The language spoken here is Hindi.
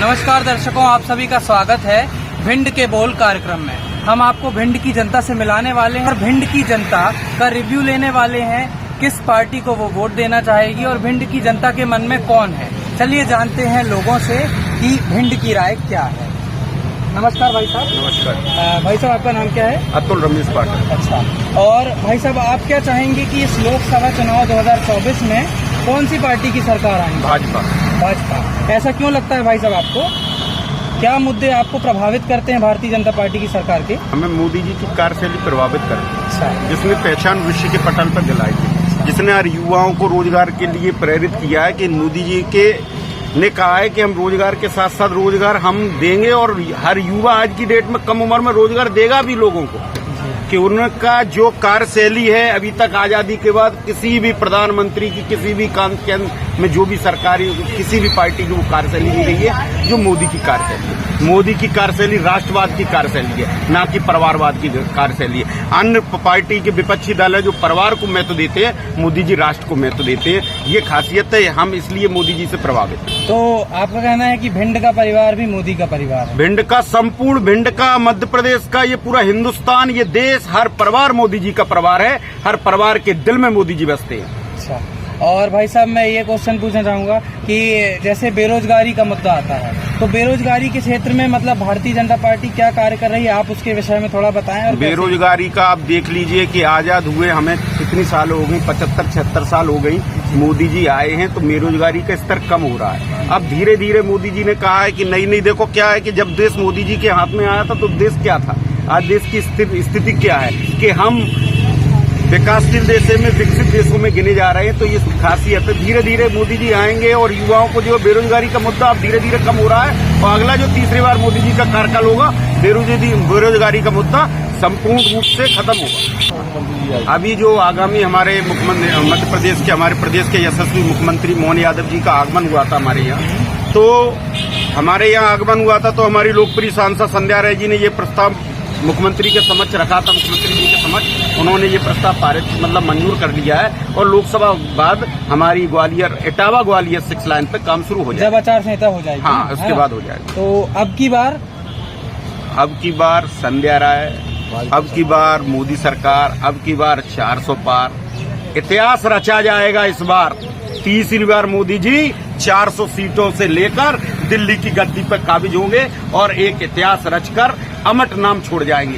नमस्कार दर्शकों, आप सभी का स्वागत है भिंड के बोल कार्यक्रम में। हम आपको भिंड की जनता से मिलाने वाले हैं और भिंड की जनता का रिव्यू लेने वाले हैं, किस पार्टी को वो वोट देना चाहेगी और भिंड की जनता के मन में कौन है। चलिए जानते हैं लोगों से कि भिंड की राय क्या है। नमस्कार भाई साहब। नमस्कार भाई साहब, आपका नाम क्या है? अतुल रमेश पाठक। अच्छा, और भाई साहब आप क्या चाहेंगे कि इस लोकसभा चुनाव 2024 में कौन सी पार्टी की सरकार आएगी? भाजपा। ऐसा क्यों लगता है भाई साहब आपको? क्या मुद्दे आपको प्रभावित करते हैं भारतीय जनता पार्टी की सरकार के? हमें मोदी जी की कार्यशैली प्रभावित करती है, अच्छा। जिसने पहचान विश्व के पटल पर दिलाई थी, जिसने हर युवाओं को रोजगार के लिए प्रेरित किया है कि मोदी जी के ने कहा है कि हम रोजगार के साथ साथ रोजगार हम देंगे और हर युवा आज की डेट में कम उम्र में रोजगार देगा भी लोगों को। कि उनका जो कार्यशैली है, अभी तक आजादी के बाद किसी भी प्रधानमंत्री की किसी भी केंद्र में जो भी सरकारी किसी भी पार्टी की वो कार्यशैली नहीं रही है जो मोदी की कार्यशैली है। मोदी की कार्यशैली राष्ट्रवाद की कार्यशैली है, ना कि परिवारवाद की कार्यशैली है। अन्य पार्टी के विपक्षी दल है जो परिवार को महत्व देते हैं, मोदी जी राष्ट्र को महत्व देते हैं। ये खासियत है, हम इसलिए मोदी जी से प्रभावित हैं। तो आपका कहना है कि भिंड का परिवार भी मोदी का परिवार है? भिंड का संपूर्ण, भिंड का, मध्य प्रदेश का, ये पूरा हिंदुस्तान, ये देश, हर परिवार मोदी जी का परिवार है। हर परिवार के दिल में मोदी जी बसते हैं। अच्छा, और भाई साहब मैं ये क्वेश्चन पूछना चाहूंगा कि जैसे बेरोजगारी का मुद्दा आता है, तो बेरोजगारी के क्षेत्र में मतलब भारतीय जनता पार्टी क्या कार्य कर रही है, आप उसके विषय में थोड़ा बताएं। और बेरोजगारी का आप देख लीजिए कि आजाद हुए हमें कितनी साल हो गई, 75-76 साल हो गई, मोदी जी आए हैं तो बेरोजगारी का स्तर कम हो रहा है। अब धीरे धीरे मोदी जी ने कहा है कि नहीं, देखो क्या है कि जब देश मोदी जी के हाथ में आया था तो देश क्या था, आज देश की स्थिति क्या है कि हम विकासशील देशों में, विकसित देशों में गिने जा रहे हैं। तो ये खासियत है, धीरे धीरे मोदी जी आएंगे और युवाओं को जो बेरोजगारी का मुद्दा अब धीरे धीरे कम हो रहा है और अगला जो तीसरी बार मोदी जी का कार्यकाल होगा, बेरोजगारी का मुद्दा संपूर्ण रूप से खत्म होगा। अभी जो आगामी हमारे मुख्यमंत्री मध्य प्रदेश के, हमारे प्रदेश के यशस्वी मुख्यमंत्री मोहन यादव जी का आगमन हुआ था हमारे यहाँ, तो हमारे यहाँ आगमन हुआ था तो हमारी लोकप्रिय सांसद संध्या राय जी ने ये प्रस्ताव मुख्यमंत्री के समक्ष रखा था। मुख्यमंत्री जी के समक्ष उन्होंने ये प्रस्ताव पारित मंजूर कर लिया है और लोकसभा बाद हमारी ग्वालियर, इटावा ग्वालियर 6 लाइन पे काम शुरू हो जाएगा। जब आचार संहिता हो जाएगी, हाँ, उसके बाद हो जाएगा। तो अब की बार संध्या राय, अब की बार मोदी सरकार, अब की बार 400 पार, इतिहास रचा जाएगा। इस बार तीसरी बार मोदी जी 400 सीटों से लेकर दिल्ली की गद्दी पर काबिज होंगे और एक इतिहास रचकर अमट नाम छोड़ जाएंगे।